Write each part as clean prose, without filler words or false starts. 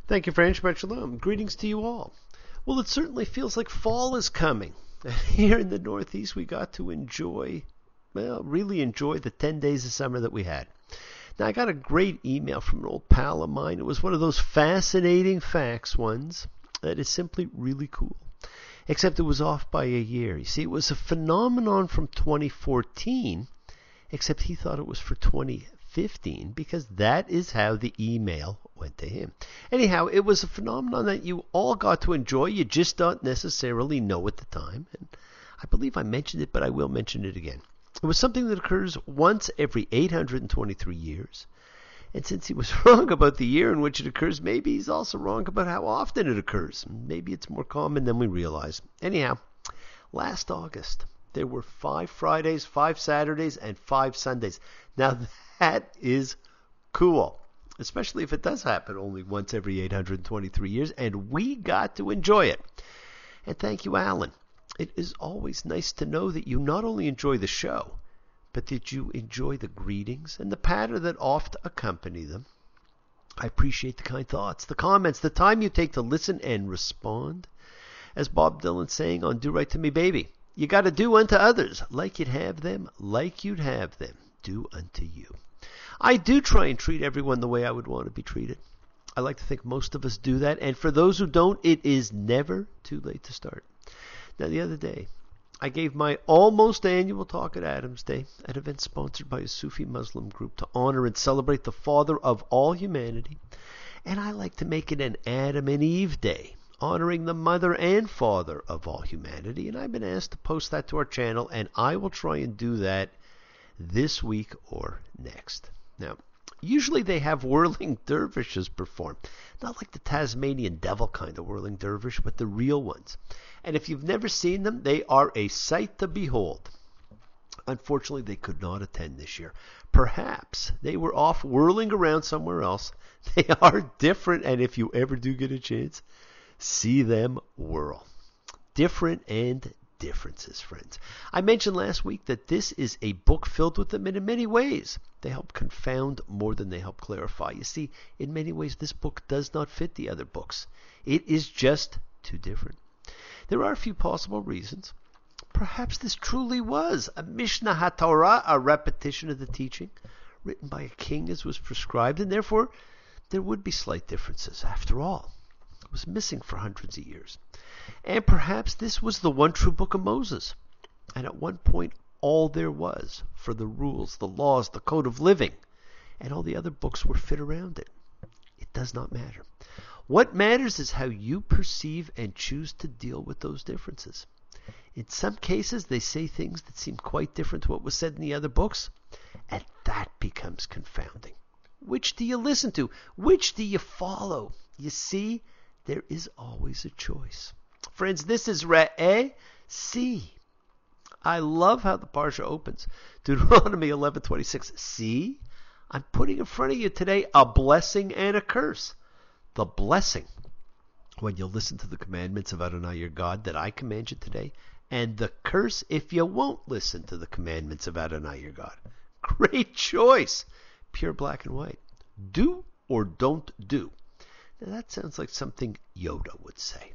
Thank you, Fran. Shabbat Shalom. Greetings to you all. Well, it certainly feels like fall is coming. Here in the Northeast, we got to really enjoy the 10 days of summer that we had. Now, I got a great email from an old pal of mine. It was one of those fascinating facts ones that is simply really cool. Except it was off by a year. You see, it was a phenomenon from 2014, except he thought it was for 2015 because that is how the email went to him. Anyhow, it was a phenomenon that you all got to enjoy. You just don't necessarily know at the time. And I believe I mentioned it, but I will mention it again. It was something that occurs once every 823 years. And since he was wrong about the year in which it occurs, maybe he's also wrong about how often it occurs. Maybe it's more common than we realize. Anyhow, last August, there were 5 Fridays, 5 Saturdays, and 5 Sundays. Now, that is cool, especially if it does happen only once every 823 years, and we got to enjoy it. And thank you, Alan. It is always nice to know that you not only enjoy the show, but that you enjoy the greetings and the patter that oft accompany them. I appreciate the kind thoughts, the comments, the time you take to listen and respond. As Bob Dylan's saying on Do Right to Me Baby, you got to do unto others like you'd have them, do unto you. I do try and treat everyone the way I would want to be treated. I like to think most of us do that, and for those who don't, it is never too late to start. Now, the other day, I gave my almost annual talk at Adam's Day, an event sponsored by a Sufi Muslim group to honor and celebrate the father of all humanity. And I like to make it an Adam and Eve Day, honoring the mother and father of all humanity. And I've been asked to post that to our channel, and I will try and do that this week or next. Now, usually they have whirling dervishes perform. Not like the Tasmanian devil kind of whirling dervish, but the real ones. And if you've never seen them, they are a sight to behold. Unfortunately, they could not attend this year. Perhaps they were off whirling around somewhere else. They are different, and if you ever do get a chance, see them whirl. Different and differences, friends. I mentioned last week that this is a book filled with them, and in many ways, they help confound more than they help clarify. You see, in many ways, this book does not fit the other books. It is just too different. There are a few possible reasons. Perhaps this truly was a Mishnah HaTorah, a repetition of the teaching, written by a king as was prescribed, and therefore there would be slight differences. After all, it was missing for hundreds of years. And perhaps this was the one true book of Moses, and at one point all there was for the rules, the laws, the code of living, and all the other books were fit around it. It does not matter. What matters is how you perceive and choose to deal with those differences. In some cases, they say things that seem quite different to what was said in the other books, and that becomes confounding. Which do you listen to? Which do you follow? You see, there is always a choice. Friends, this is Re'eh See. I love how the Parsha opens. Deuteronomy 11:26. See, I'm putting in front of you today a blessing and a curse. The blessing, when you listen to the commandments of Adonai your God that I command you today, and the curse if you won't listen to the commandments of Adonai your God. Great choice. Pure black and white. Do or don't do. Now that sounds like something Yoda would say.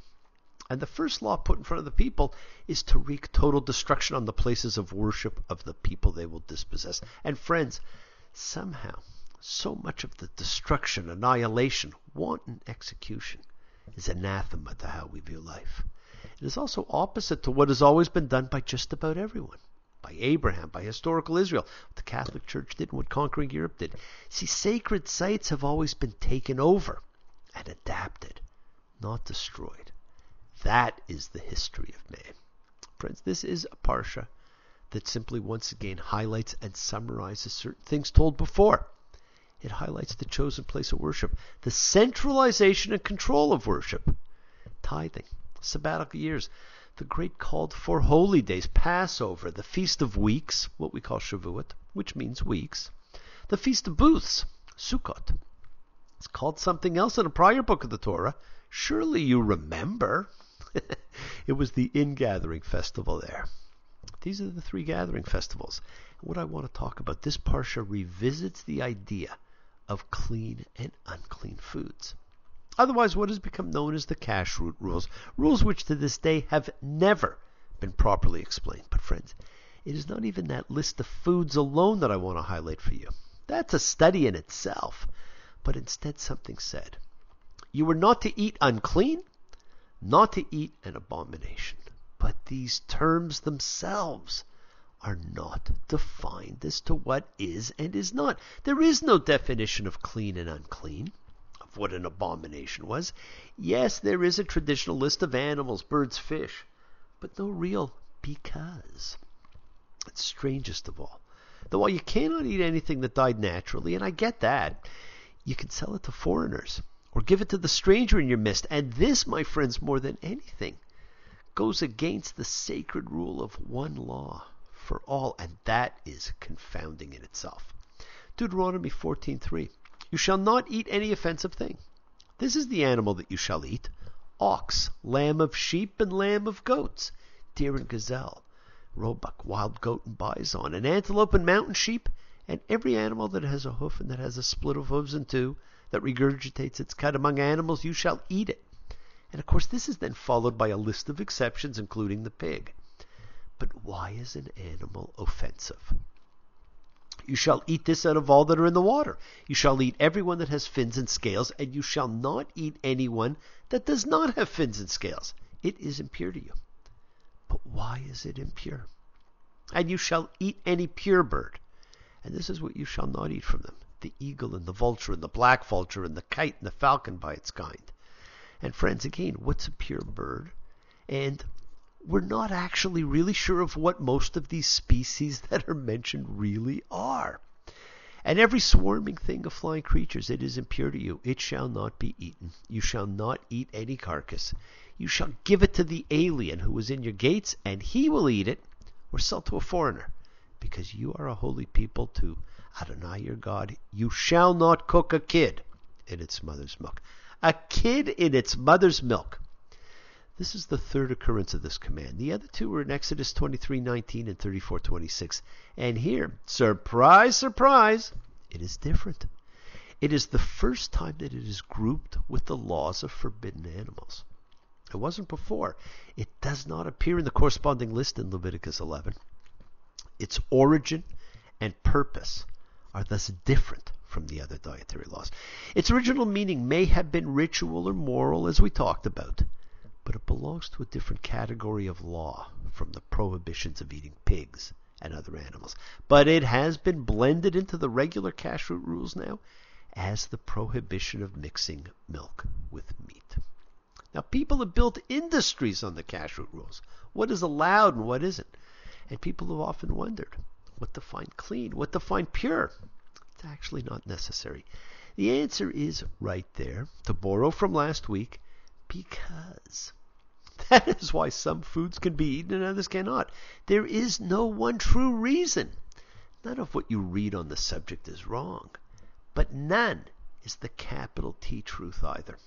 And the first law put in front of the people is to wreak total destruction on the places of worship of the people they will dispossess. And friends, somehow, so much of the destruction, annihilation, wanton execution is anathema to how we view life. It is also opposite to what has always been done by just about everyone. By Abraham, by historical Israel, what the Catholic Church did and what conquering Europe did. See, sacred sites have always been taken over and adapted, not destroyed. That is the history of man. Friends, this is a Parsha that simply once again highlights and summarizes certain things told before. It highlights the chosen place of worship, the centralization and control of worship, tithing, sabbatical years, the great called for holy days, Passover, the Feast of Weeks, what we call Shavuot, which means weeks, the Feast of Booths, Sukkot. It's called something else in a prior book of the Torah. Surely you remember. It was the ingathering festival there. These are the 3 gathering festivals. And what I want to talk about, this Parsha revisits the idea of clean and unclean foods. Otherwise, what has become known as the kashrut rules, rules which to this day have never been properly explained. But friends, it is not even that list of foods alone that I want to highlight for you. That's a study in itself. But instead something said, you were not to eat unclean, not to eat an abomination. But these terms themselves are not defined as to what is and is not. There is no definition of clean and unclean, of what an abomination was. Yes, there is a traditional list of animals, birds, fish, but no real because. It's strangest of all. That while you cannot eat anything that died naturally, and I get that, you can sell it to foreigners or give it to the stranger in your midst. And this, my friends, more than anything, goes against the sacred rule of one law for all, and that is confounding in itself. Deuteronomy 14:3. You shall not eat any offensive thing. This is the animal that you shall eat: ox, lamb of sheep, and lamb of goats, deer and gazelle, roebuck, wild goat and bison, an antelope and mountain sheep, and every animal that has a hoof and that has a split of hooves in two, that regurgitates its cut among animals, you shall eat it. And of course this is then followed by a list of exceptions, including the pig. But why is an animal offensive? You shall eat this out of all that are in the water. You shall eat every one that has fins and scales, and you shall not eat any one that does not have fins and scales. It is impure to you. But why is it impure? And you shall eat any pure bird. And this is what you shall not eat from them: the eagle and the vulture and the black vulture and the kite and the falcon by its kind. And friends, again, what's a pure bird? And we're not actually really sure of what most of these species that are mentioned really are. And every swarming thing of flying creatures, it is impure to you. It shall not be eaten. You shall not eat any carcass. You shall give it to the alien who is in your gates, and he will eat it, or sell to a foreigner, because you are a holy people to Adonai your God. You shall not cook a kid in its mother's milk. A kid in its mother's milk. This is the third occurrence of this command. The other two were in Exodus 23:19 and 34:26. And here, surprise, surprise, it is different. It is the first time that it is grouped with the laws of forbidden animals. It wasn't before. It does not appear in the corresponding list in Leviticus 11. Its origin and purpose are thus different from the other dietary laws. Its original meaning may have been ritual or moral, as we talked about, but it belongs to a different category of law from the prohibitions of eating pigs and other animals. But it has been blended into the regular kashrut rules now as the prohibition of mixing milk with meat. Now, people have built industries on the kashrut rules. What is allowed and what isn't? And people have often wondered what to find clean, what to find pure. It's actually not necessary. The answer is right there, to borrow from last week, because that is why some foods can be eaten and others cannot. There is no one true reason. None of what you read on the subject is wrong, but none is the capital T truth either.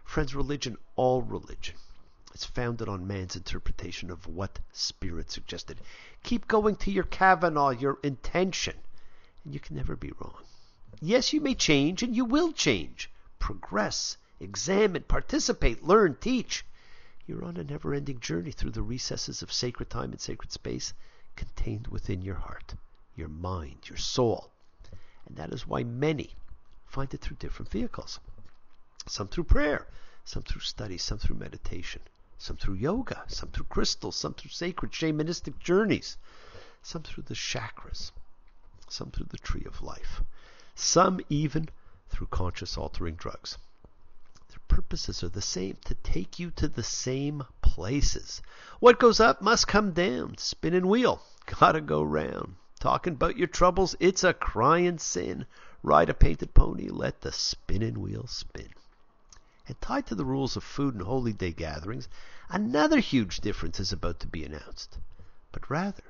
Friends, religion, all religion, is founded on man's interpretation of what Spirit suggested. Keep going to your Kavanaugh, your intention, and you can never be wrong. Yes, you may change, and you will change. Progress, examine, participate, learn, teach. You're on a never-ending journey through the recesses of sacred time and sacred space contained within your heart, your mind, your soul. And that is why many find it through different vehicles. Some through prayer, some through study, some through meditation, some through yoga, some through crystals, some through sacred shamanistic journeys, some through the chakras, some through the tree of life, some even through conscious altering drugs. Their purposes are the same, to take you to the same places. What goes up must come down. Spin and wheel, gotta go round. Talking about your troubles, it's a crying sin. Ride a painted pony, let the spinning wheel spin. And tied to the rules of food and holy day gatherings, another huge difference is about to be announced. But rather,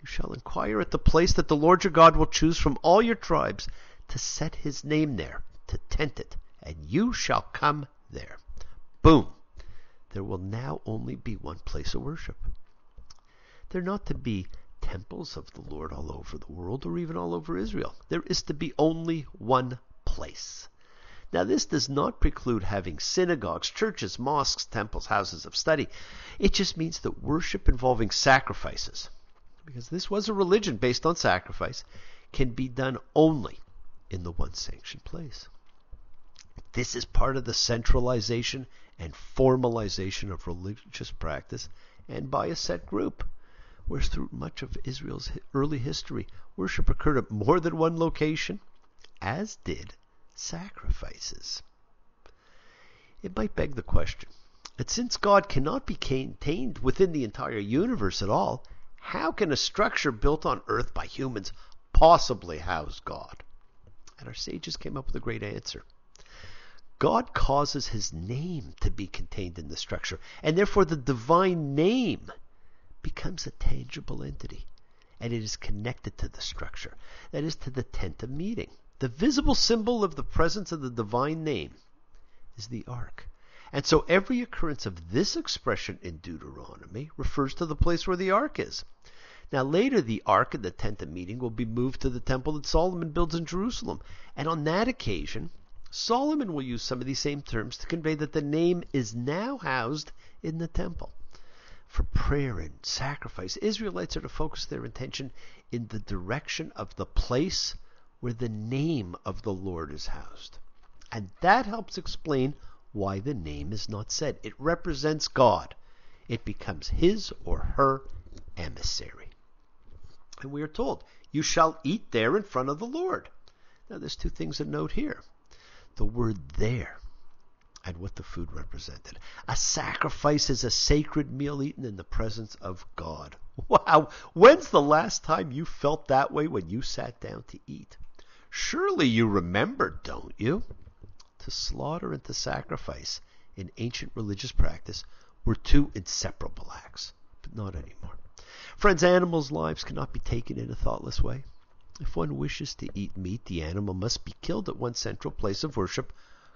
you shall inquire at the place that the Lord your God will choose from all your tribes to set his name there, to tent it, and you shall come there. Boom! There will now only be one place of worship. There are not to be temples of the Lord all over the world or even all over Israel. There is to be only one place. Now, this does not preclude having synagogues, churches, mosques, temples, houses of study. It just means that worship involving sacrifices, because this was a religion based on sacrifice, can be done only in the one sanctioned place. This is part of the centralization and formalization of religious practice and by a set group, whereas through much of Israel's early history, worship occurred at more than one location, as did sacrifices. It might beg the question that since God cannot be contained within the entire universe at all, how can a structure built on earth by humans possibly house God? And our sages came up with a great answer. God causes his name to be contained in the structure, and therefore the divine name becomes a tangible entity, and it is connected to the structure, that is, to the tent of meeting. The visible symbol of the presence of the divine name is the ark. And so every occurrence of this expression in Deuteronomy refers to the place where the ark is. Now later the ark and the tent of meeting will be moved to the temple that Solomon builds in Jerusalem. And on that occasion, Solomon will use some of these same terms to convey that the name is now housed in the temple. For prayer and sacrifice, Israelites are to focus their attention in the direction of the place where the name of the Lord is housed. And that helps explain why the name is not said. It represents God. It becomes his or her emissary. And we are told, you shall eat there in front of the Lord. Now there's two things to note here. The word there and what the food represented. A sacrifice is a sacred meal eaten in the presence of God. Wow! When's the last time you felt that way when you sat down to eat? Surely you remember, don't you? To slaughter and to sacrifice in ancient religious practice were two inseparable acts, but not anymore. Friends, animals' lives cannot be taken in a thoughtless way. If one wishes to eat meat, the animal must be killed at one central place of worship,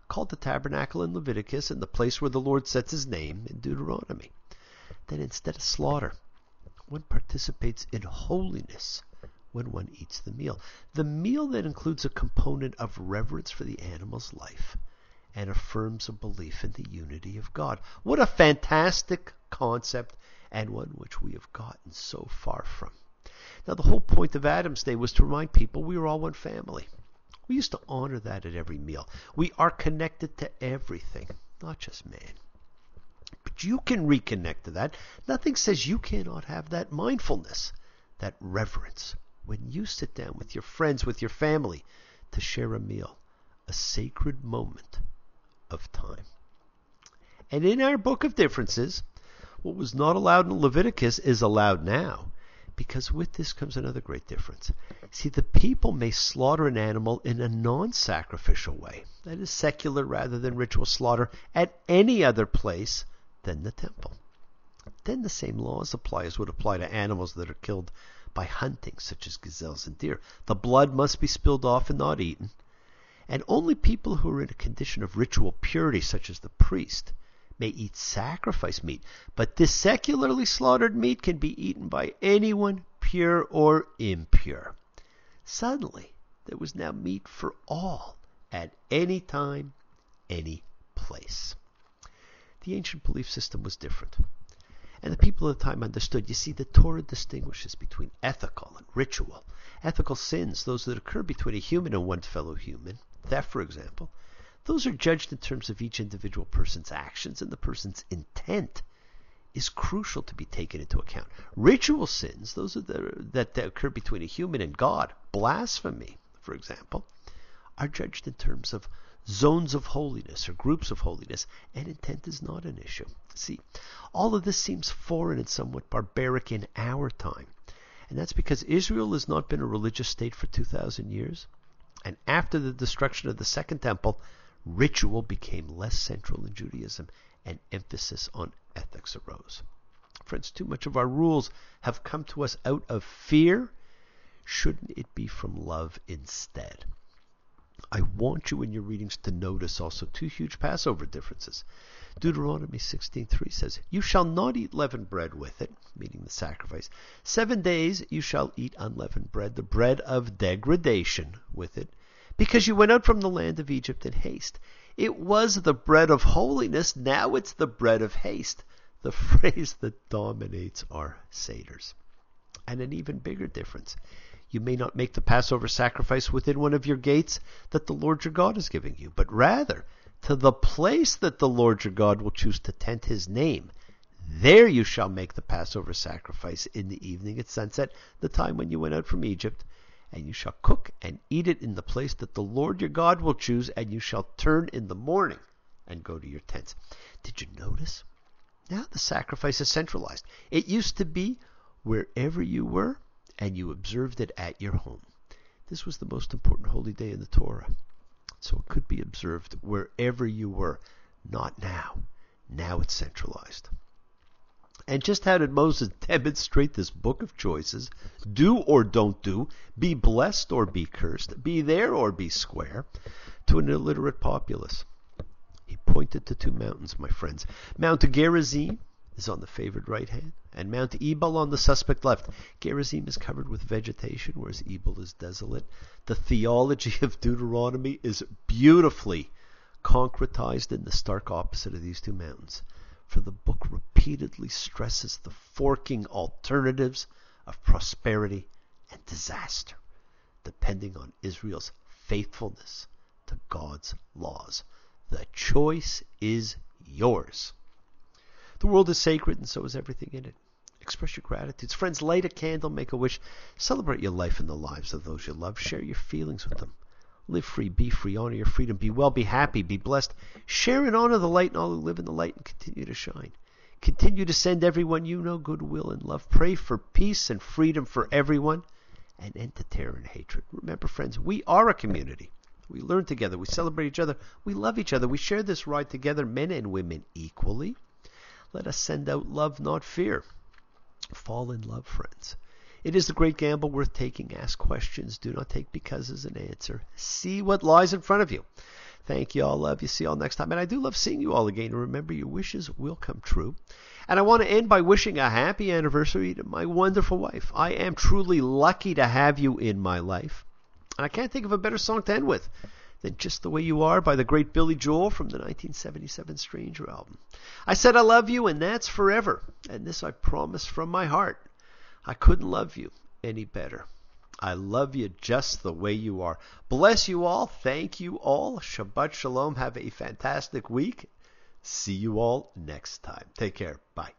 called the tabernacle in Leviticus, and the place where the Lord sets his name in Deuteronomy. Then instead of slaughter, one participates in holiness when one eats the meal. The meal then includes a component of reverence for the animal's life and affirms a belief in the unity of God. What a fantastic concept, and one which we have gotten so far from. Now, the whole point of Adam's Day was to remind people we were all one family. We used to honor that at every meal. We are connected to everything, not just man. But you can reconnect to that. Nothing says you cannot have that mindfulness, that reverence, when you sit down with your friends, with your family, to share a meal, a sacred moment of time. And in our book of differences, what was not allowed in Leviticus is allowed now, because with this comes another great difference. See, the people may slaughter an animal in a non-sacrificial way, that is secular rather than ritual slaughter, at any other place than the temple. Then the same laws apply as would apply to animals that are killed by hunting, such as gazelles and deer. The blood must be spilled off and not eaten, and only people who are in a condition of ritual purity, such as the priest, may eat sacrifice meat. But this secularly slaughtered meat can be eaten by anyone, pure or impure. Suddenly, there was now meat for all, at any time, any place. The ancient belief system was different, and the people of the time understood. You see, the Torah distinguishes between ethical and ritual. Ethical sins, those that occur between a human and one fellow human, theft, for example, those are judged in terms of each individual person's actions, and the person's intent is crucial to be taken into account. Ritual sins, those are that occur between a human and God, blasphemy, for example, are judged in terms of zones of holiness or groups of holiness, and intent is not an issue. See, all of this seems foreign and somewhat barbaric in our time, and that's because Israel has not been a religious state for 2,000 years, and after the destruction of the Second Temple, ritual became less central in Judaism, and emphasis on ethics arose. Friends, too much of our rules have come to us out of fear. Shouldn't it be from love instead? I want you in your readings to notice also two huge Passover differences. Deuteronomy 16:3 says, "You shall not eat leavened bread with it," meaning the sacrifice. 7 days you shall eat unleavened bread, the bread of degradation, with it, because you went out from the land of Egypt in haste. It was the bread of holiness. Now it's the bread of haste. The phrase that dominates our Seders. And an even bigger difference. You may not make the Passover sacrifice within one of your gates that the Lord your God is giving you, but rather to the place that the Lord your God will choose to tent his name. There you shall make the Passover sacrifice in the evening at sunset, the time when you went out from Egypt. And you shall cook and eat it in the place that the Lord your God will choose, and you shall turn in the morning and go to your tents. Did you notice? Now the sacrifice is centralized. It used to be wherever you were, and you observed it at your home. This was the most important holy day in the Torah. So it could be observed wherever you were, not now. Now it's centralized. And just how did Moses demonstrate this book of choices? Do or don't do, be blessed or be cursed, be there or be square, to an illiterate populace. He pointed to two mountains, my friends. Mount Gerizim is on the favored right hand, and Mount Ebal on the suspect left. Gerizim is covered with vegetation, whereas Ebal is desolate. The theology of Deuteronomy is beautifully concretized in the stark opposite of these two mountains. For the book repeatedly stresses the forking alternatives of prosperity and disaster, depending on Israel's faithfulness to God's laws. The choice is yours. The world is sacred, and so is everything in it. Express your gratitudes. Friends, light a candle, make a wish. Celebrate your life and the lives of those you love. Share your feelings with them. Live free, be free, honor your freedom, be well, be happy, be blessed. Share and honor the light and all who live in the light, and continue to shine. Continue to send everyone you know goodwill and love. Pray for peace and freedom for everyone, and end to terror and hatred. Remember, friends, we are a community. We learn together, we celebrate each other, we love each other, we share this ride together, men and women equally. Let us send out love, not fear. Fall in love, friends. It is the great gamble worth taking. Ask questions. Do not take because as an answer. See what lies in front of you. Thank you all. Love you. See you all next time. And I do love seeing you all again. And remember, your wishes will come true. And I want to end by wishing a happy anniversary to my wonderful wife. I am truly lucky to have you in my life. And I can't think of a better song to end with than Just the Way You Are by the great Billy Joel from the 1977 Stranger album. I said I love you, and that's forever. And this I promise from my heart. I couldn't love you any better. I love you just the way you are. Bless you all. Thank you all. Shabbat Shalom. Have a fantastic week. See you all next time. Take care. Bye.